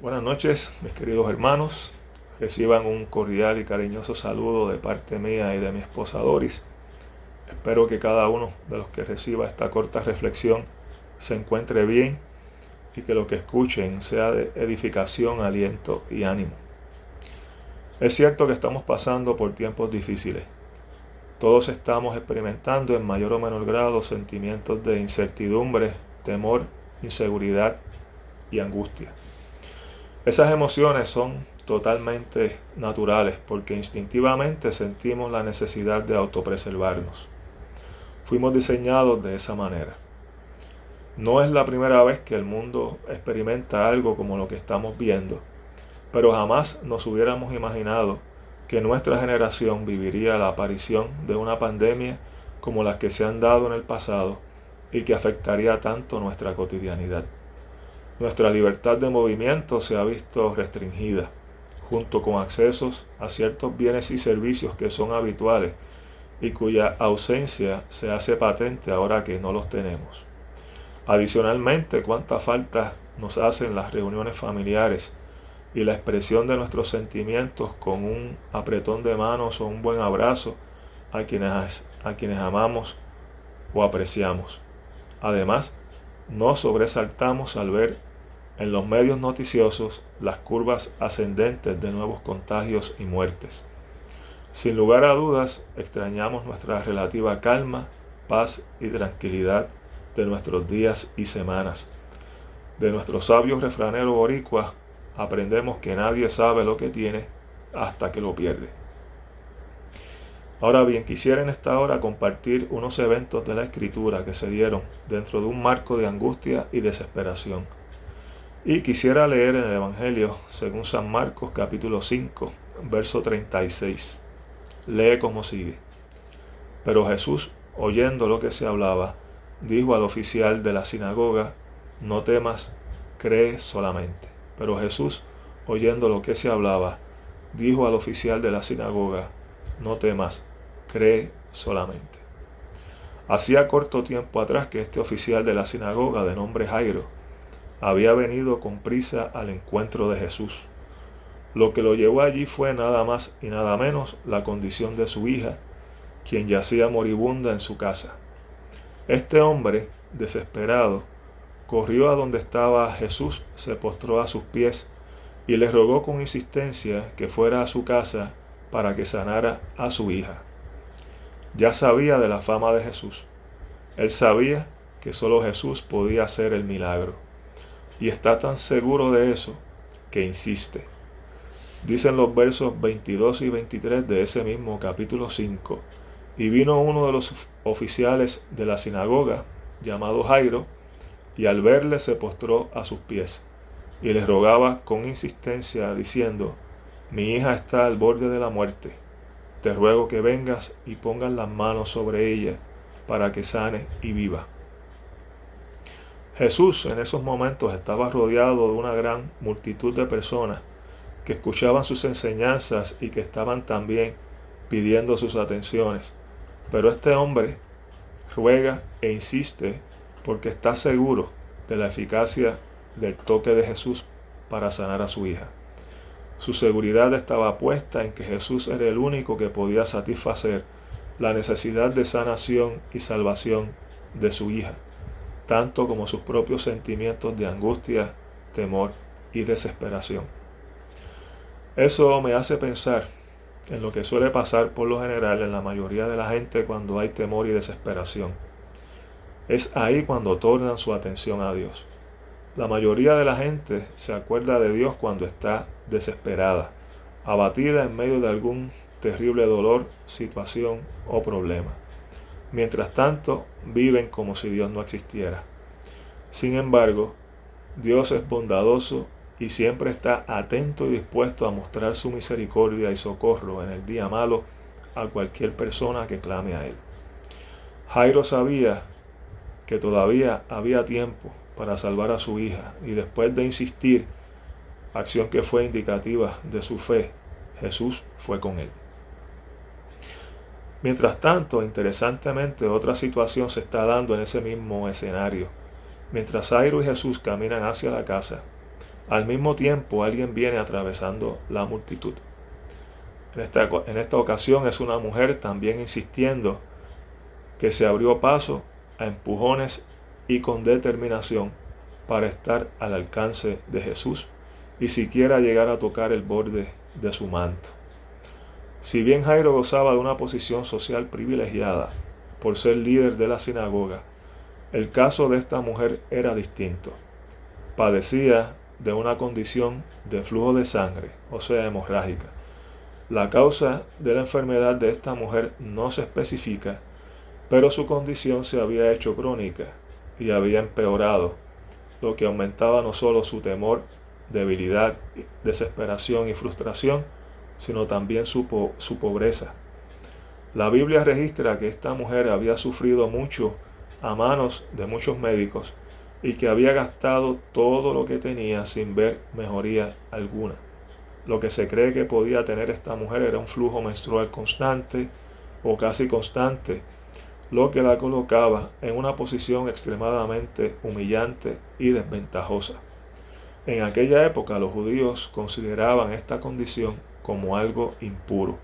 Buenas noches, mis queridos hermanos. Reciban un cordial y cariñoso saludo de parte mía y de mi esposa Doris. Espero que cada uno de los que reciba esta corta reflexión se encuentre bien y que lo que escuchen sea de edificación, aliento y ánimo. Es cierto que estamos pasando por tiempos difíciles. Todos estamos experimentando en mayor o menor grado sentimientos de incertidumbre, temor, inseguridad y angustia. Esas emociones son totalmente naturales porque instintivamente sentimos la necesidad de autopreservarnos. Fuimos diseñados de esa manera. No es la primera vez que el mundo experimenta algo como lo que estamos viendo, pero jamás nos hubiéramos imaginado que nuestra generación viviría la aparición de una pandemia como las que se han dado en el pasado y que afectaría tanto nuestra cotidianidad. Nuestra libertad de movimiento se ha visto restringida, junto con accesos a ciertos bienes y servicios que son habituales y cuya ausencia se hace patente ahora que no los tenemos. Adicionalmente, cuánta falta nos hacen las reuniones familiares y la expresión de nuestros sentimientos con un apretón de manos o un buen abrazo a quienes amamos o apreciamos. Además, nos sobresaltamos al ver en los medios noticiosos las curvas ascendentes de nuevos contagios y muertes. Sin lugar a dudas, extrañamos nuestra relativa calma, paz y tranquilidad de nuestros días y semanas. De nuestro sabio refranero boricua aprendemos que nadie sabe lo que tiene hasta que lo pierde. Ahora bien, quisiera en esta hora compartir unos eventos de la Escritura que se dieron dentro de un marco de angustia y desesperación. Y quisiera leer en el Evangelio según San Marcos capítulo 5, verso 36. Lee como sigue. Pero Jesús, oyendo lo que se hablaba, dijo al oficial de la sinagoga: no temas, cree solamente. Pero Jesús, oyendo lo que se hablaba, dijo al oficial de la sinagoga: no temas, cree solamente. Hacía corto tiempo atrás que este oficial de la sinagoga, de nombre Jairo, había venido con prisa al encuentro de Jesús. Lo que lo llevó allí fue nada más y nada menos la condición de su hija, quien yacía moribunda en su casa. Este hombre, desesperado, corrió a donde estaba Jesús, se postró a sus pies y le rogó con insistencia que fuera a su casa para que sanara a su hija. Ya sabía de la fama de Jesús. Él sabía que solo Jesús podía hacer el milagro. Y está tan seguro de eso que insiste. Dicen los versos 22 y 23 de ese mismo capítulo 5. Y vino uno de los oficiales de la sinagoga, llamado Jairo, y al verle se postró a sus pies, y le rogaba con insistencia, diciendo: mi hija está al borde de la muerte. Te ruego que vengas y pongas las manos sobre ella, para que sane y viva. Jesús en esos momentos estaba rodeado de una gran multitud de personas que escuchaban sus enseñanzas y que estaban también pidiendo sus atenciones. Pero este hombre ruega e insiste porque está seguro de la eficacia del toque de Jesús para sanar a su hija. Su seguridad estaba puesta en que Jesús era el único que podía satisfacer la necesidad de sanación y salvación de su hija, tanto como sus propios sentimientos de angustia, temor y desesperación. Eso me hace pensar en lo que suele pasar por lo general en la mayoría de la gente cuando hay temor y desesperación. Es ahí cuando tornan su atención a Dios. La mayoría de la gente se acuerda de Dios cuando está desesperada, abatida en medio de algún terrible dolor, situación o problema. Mientras tanto, viven como si Dios no existiera. Sin embargo, Dios es bondadoso y siempre está atento y dispuesto a mostrar su misericordia y socorro en el día malo a cualquier persona que clame a Él. Jairo sabía que todavía había tiempo para salvar a su hija, y después de insistir, acción que fue indicativa de su fe, Jesús fue con él. Mientras tanto, interesantemente, otra situación se está dando en ese mismo escenario. Mientras Jairo y Jesús caminan hacia la casa, Al mismo tiempo, alguien viene atravesando la multitud. En esta ocasión es una mujer también insistiendo, que se abrió paso a empujones y con determinación para estar al alcance de Jesús y siquiera llegar a tocar el borde de su manto. Si bien Jairo gozaba de una posición social privilegiada por ser líder de la sinagoga, el caso de esta mujer era distinto. Padecía de una condición de flujo de sangre, o sea, hemorrágica. La causa de la enfermedad de esta mujer no se especifica, pero su condición se había hecho crónica y había empeorado, lo que aumentaba no solo su temor, debilidad, desesperación y frustración, sino también su pobreza. La Biblia registra que esta mujer había sufrido mucho a manos de muchos médicos y que había gastado todo lo que tenía sin ver mejoría alguna. Lo que se cree que podía tener esta mujer era un flujo menstrual constante o casi constante, lo que la colocaba en una posición extremadamente humillante y desventajosa. En aquella época los judíos consideraban esta condición como algo impuro.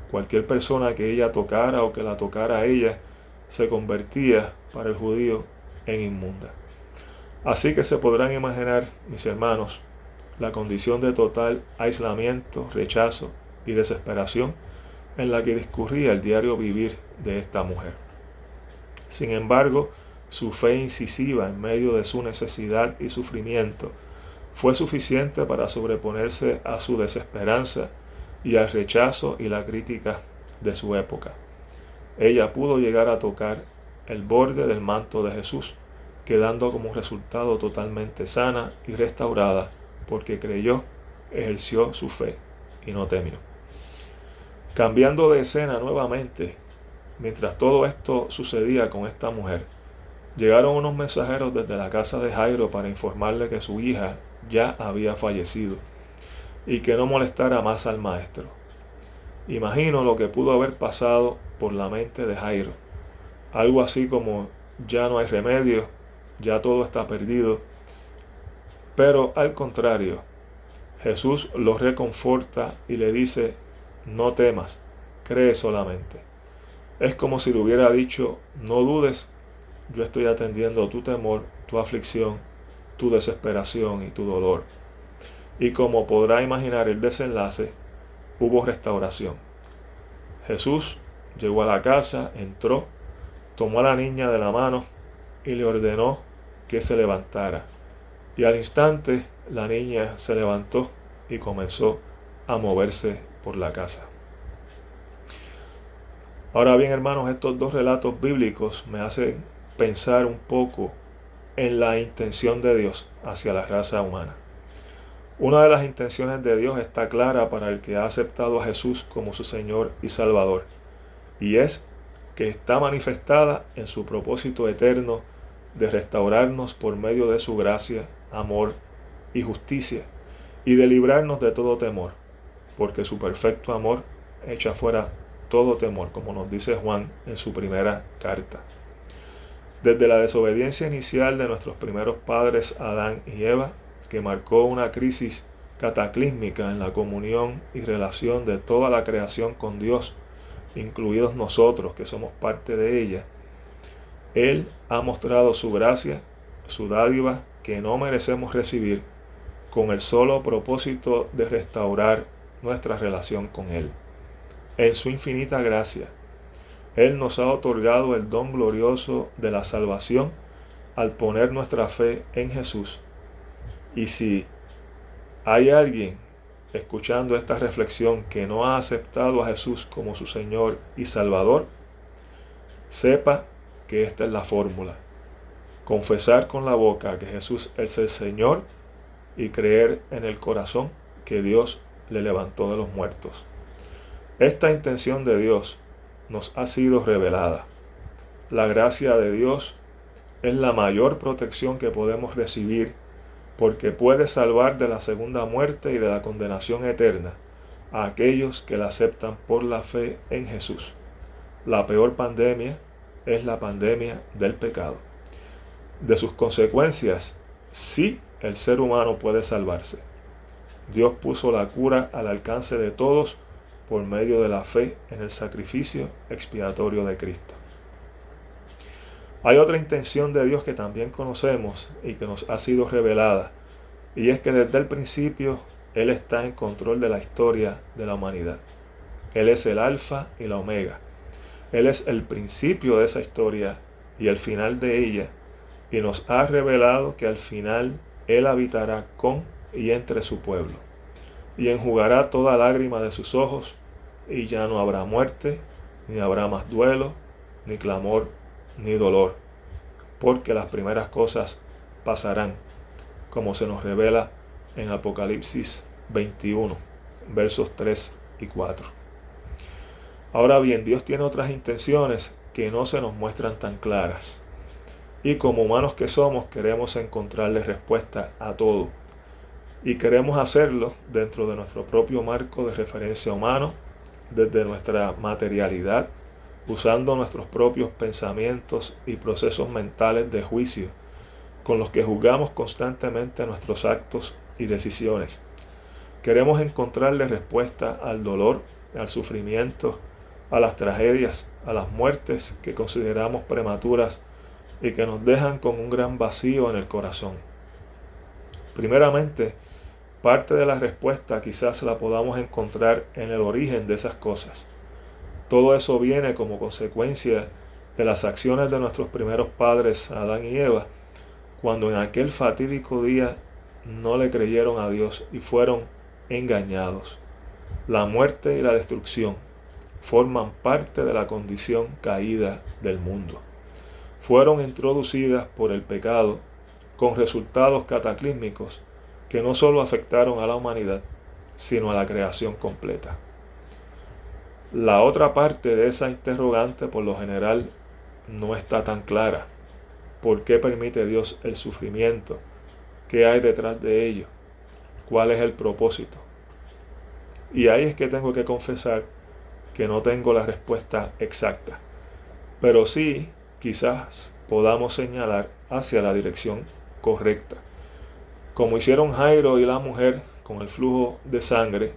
Cualquier persona que ella tocara o que la tocara a ella se convertía para el judío en inmunda. Así que se podrán imaginar, mis hermanos, la condición de total aislamiento, rechazo y desesperación en la que discurría el diario vivir de esta mujer. Sin embargo, su fe incisiva en medio de su necesidad y sufrimiento fue suficiente para sobreponerse a su desesperanza y al rechazo y la crítica de su época. Ella pudo llegar a tocar el borde del manto de Jesús, quedando como resultado totalmente sana y restaurada, porque creyó, ejerció su fe y no temió. Cambiando de escena nuevamente, mientras todo esto sucedía con esta mujer, llegaron unos mensajeros desde la casa de Jairo para informarle que su hija ya había fallecido y que no molestara más al maestro. Imagino lo que pudo haber pasado por la mente de Jairo. Algo así como: ya no hay remedio, ya todo está perdido. Pero al contrario, Jesús lo reconforta y le dice: no temas, cree solamente. Es como si le hubiera dicho: no dudes, yo estoy atendiendo tu temor, tu aflicción, tu desesperación y tu dolor. Y como podrá imaginar el desenlace, hubo restauración. Jesús llegó a la casa, entró, tomó a la niña de la mano y le ordenó que se levantara. Y al instante la niña se levantó y comenzó a moverse por la casa. Ahora bien, hermanos, estos dos relatos bíblicos me hacen pensar un poco en la intención de Dios hacia la raza humana. Una de las intenciones de Dios está clara para el que ha aceptado a Jesús como su Señor y Salvador, y es que está manifestada en su propósito eterno de restaurarnos por medio de su gracia, amor y justicia, y de librarnos de todo temor, porque su perfecto amor echa fuera todo temor, como nos dice Juan en su primera carta. Desde la desobediencia inicial de nuestros primeros padres Adán y Eva, que marcó una crisis cataclísmica en la comunión y relación de toda la creación con Dios, incluidos nosotros que somos parte de ella, Él ha mostrado su gracia, su dádiva que no merecemos recibir, con el solo propósito de restaurar nuestra relación con Él. En su infinita gracia, Él nos ha otorgado el don glorioso de la salvación al poner nuestra fe en Jesús. Y si hay alguien escuchando esta reflexión que no ha aceptado a Jesús como su Señor y Salvador, sepa que esta es la fórmula: confesar con la boca que Jesús es el Señor y creer en el corazón que Dios le levantó de los muertos. Esta intención de Dios nos ha sido revelada. La gracia de Dios es la mayor protección que podemos recibir, porque puede salvar de la segunda muerte y de la condenación eterna a aquellos que la aceptan por la fe en Jesús. La peor pandemia es la pandemia del pecado. De sus consecuencias, sí el ser humano puede salvarse. Dios puso la cura al alcance de todos por medio de la fe en el sacrificio expiatorio de Cristo. Hay otra intención de Dios que también conocemos y que nos ha sido revelada, y es que desde el principio Él está en control de la historia de la humanidad. Él es el alfa y la omega. Él es el principio de esa historia y el final de ella, y nos ha revelado que al final Él habitará con y entre su pueblo, y enjugará toda lágrima de sus ojos, y ya no habrá muerte, ni habrá más duelo, ni clamor, ni dolor, porque las primeras cosas pasarán, como se nos revela en Apocalipsis 21, versos 3 y 4. Ahora bien, Dios tiene otras intenciones que no se nos muestran tan claras, y como humanos que somos queremos encontrarle respuesta a todo, y queremos hacerlo dentro de nuestro propio marco de referencia humano, desde nuestra materialidad, usando nuestros propios pensamientos y procesos mentales de juicio, con los que juzgamos constantemente nuestros actos y decisiones. Queremos encontrarle respuesta al dolor, al sufrimiento, a las tragedias, a las muertes que consideramos prematuras y que nos dejan con un gran vacío en el corazón. Primeramente, parte de la respuesta quizás la podamos encontrar en el origen de esas cosas. Todo eso viene como consecuencia de las acciones de nuestros primeros padres, Adán y Eva, cuando en aquel fatídico día no le creyeron a Dios y fueron engañados. La muerte y la destrucción forman parte de la condición caída del mundo. Fueron introducidas por el pecado con resultados cataclísmicos que no solo afectaron a la humanidad, sino a la creación completa. La otra parte de esa interrogante por lo general no está tan clara. ¿Por qué permite Dios el sufrimiento? ¿Qué hay detrás de ello? ¿Cuál es el propósito? Y ahí es que tengo que confesar que no tengo la respuesta exacta, pero sí quizás podamos señalar hacia la dirección correcta. Como hicieron Jairo y la mujer con el flujo de sangre,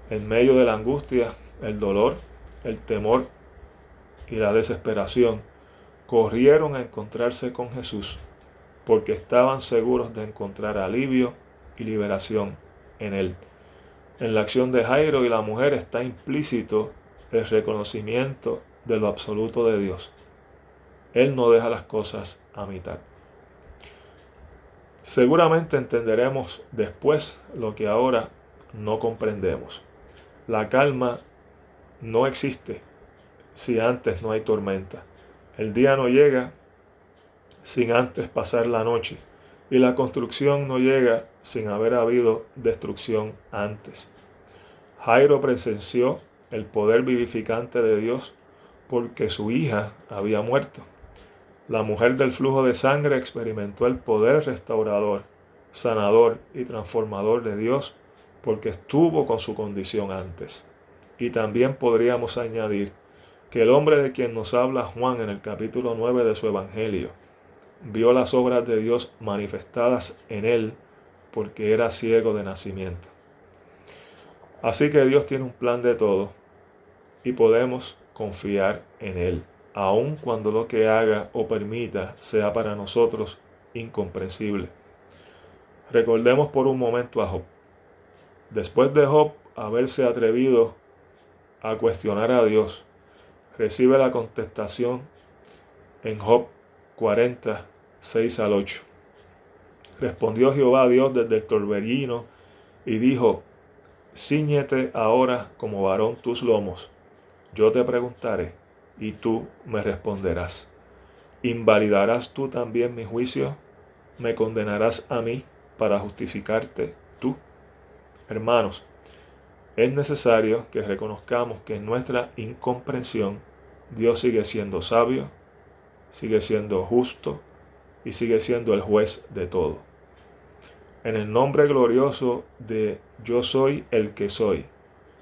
en medio de la angustia, el dolor, el temor y la desesperación, corrieron a encontrarse con Jesús porque estaban seguros de encontrar alivio y liberación en Él. En la acción de Jairo y la mujer está implícito el reconocimiento de lo absoluto de Dios. Él no deja las cosas a mitad. Seguramente entenderemos después lo que ahora no comprendemos. La calma no existe si antes no hay tormenta. El día no llega sin antes pasar la noche, y la construcción no llega sin haber habido destrucción antes. Jairo presenció el poder vivificante de Dios porque su hija había muerto. La mujer del flujo de sangre experimentó el poder restaurador, sanador y transformador de Dios porque estuvo con su condición antes. Y también podríamos añadir que el hombre de quien nos habla Juan en el capítulo 9 de su Evangelio vio las obras de Dios manifestadas en él porque era ciego de nacimiento. Así que Dios tiene un plan de todo y podemos confiar en Él, aun cuando lo que haga o permita sea para nosotros incomprensible. Recordemos por un momento a Job. Después de Job haberse atrevido a cuestionar a Dios, recibe la contestación en Job 40, 6 al 8. Respondió Jehová a Dios desde el torbellino y dijo: Cíñete ahora como varón tus lomos. Yo te preguntaré, y tú me responderás. ¿Invalidarás tú también mi juicio? ¿Me condenarás a mí para justificarte tú? Hermanos, es necesario que reconozcamos que en nuestra incomprensión Dios sigue siendo sabio, sigue siendo justo y sigue siendo el juez de todo. En el nombre glorioso de Yo soy el que soy,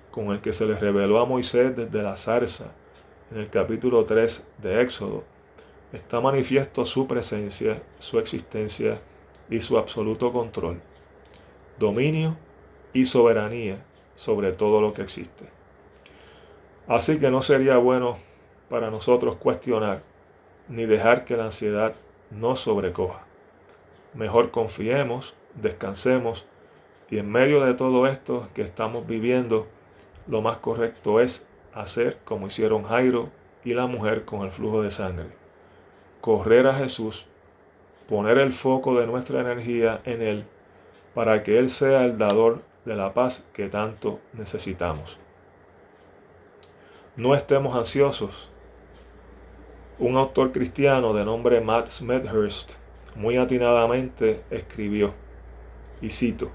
con el que se le reveló a Moisés desde la zarza, en el capítulo 3 de Éxodo, está manifiesto su presencia, su existencia y su absoluto control, dominio y soberanía sobre todo lo que existe. Así que no sería bueno para nosotros cuestionar ni dejar que la ansiedad nos sobrecoja. Mejor confiemos, descansemos y en medio de todo esto que estamos viviendo, lo más correcto es hacer como hicieron Jairo y la mujer con el flujo de sangre. Correr a Jesús, poner el foco de nuestra energía en Él para que Él sea el dador de la paz que tanto necesitamos. No estemos ansiosos. Un autor cristiano de nombre Matt Smethurst muy atinadamente escribió, y cito: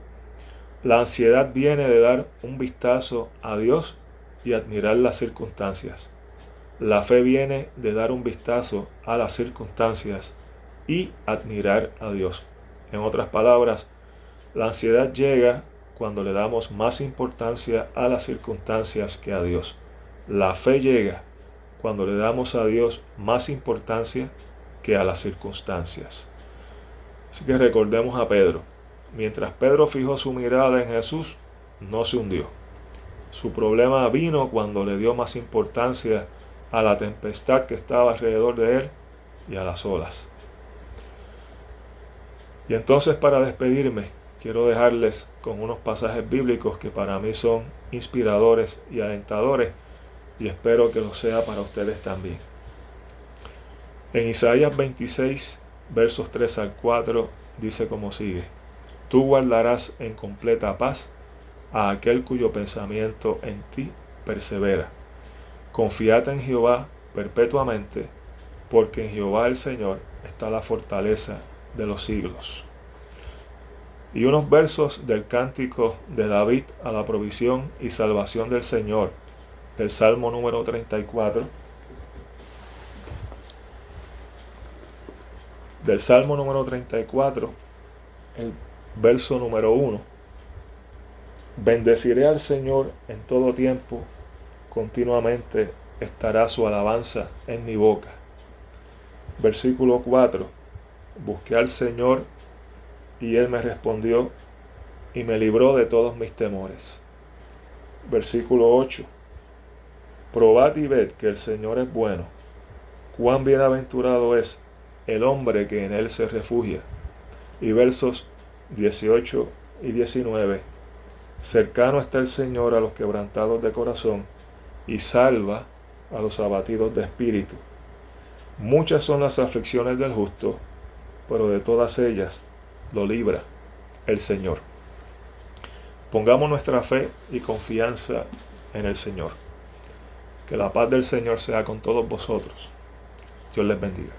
la ansiedad viene de dar un vistazo a Dios y admirar las circunstancias. La fe viene de dar un vistazo a las circunstancias y admirar a Dios. En otras palabras, la ansiedad llega cuando le damos más importancia a las circunstancias que a Dios. La fe llega cuando le damos a Dios más importancia que a las circunstancias. Así que recordemos a Pedro. Mientras Pedro fijó su mirada en Jesús, no se hundió. Su problema vino cuando le dio más importancia a la tempestad que estaba alrededor de él y a las olas. Y entonces, para despedirme, quiero dejarles con unos pasajes bíblicos que para mí son inspiradores y alentadores, y espero que lo sea para ustedes también. En Isaías 26, versos 3 al 4, dice como sigue: tú guardarás en completa paz a aquel cuyo pensamiento en ti persevera. Confiad en Jehová perpetuamente, porque en Jehová el Señor está la fortaleza de los siglos. Y unos versos del cántico de David a la provisión y salvación del Señor, del Salmo número 34. Del Salmo número 34, el verso número 1. Bendeciré al Señor en todo tiempo, continuamente estará su alabanza en mi boca. Versículo 4. Busqué al Señor y Él me respondió y me libró de todos mis temores. Versículo 8. Probad y ved que el Señor es bueno. Cuán bienaventurado es el hombre que en Él se refugia. Y versos 18 y 19. Cercano está el Señor a los quebrantados de corazón y salva a los abatidos de espíritu. Muchas son las aflicciones del justo, pero de todas ellas lo libra el Señor. Pongamos nuestra fe y confianza en el Señor. Que la paz del Señor sea con todos vosotros. Dios les bendiga.